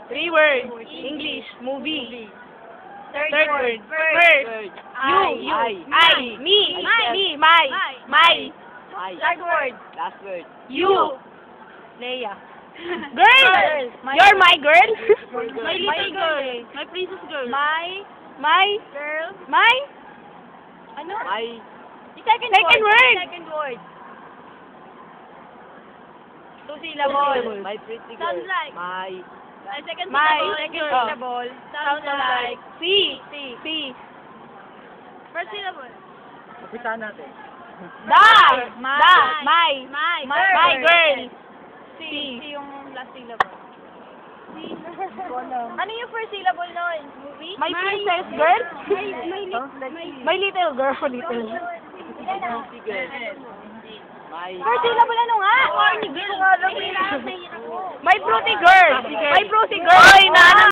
Three words. English. Movie. Third word. First. You. I. Me. My. Last word. Last word. You. Leia. Girl. You're my girl. My little girl. My princess girl. My girl. My. Ano? My. The second Second word. Second word. Two syllable. My pretty girl. Sounds like. My. Second My. syllable. Second Oh. syllable. Sounds like. C. C. First syllable. Upisahan natin. My girl. C. C yung last syllable. C. Ano yung first syllable nun? Movie? My princess girl. My Little girl. Little. Pretty girl. My. First syllable ano nga? My fruity girl. My fruity girl.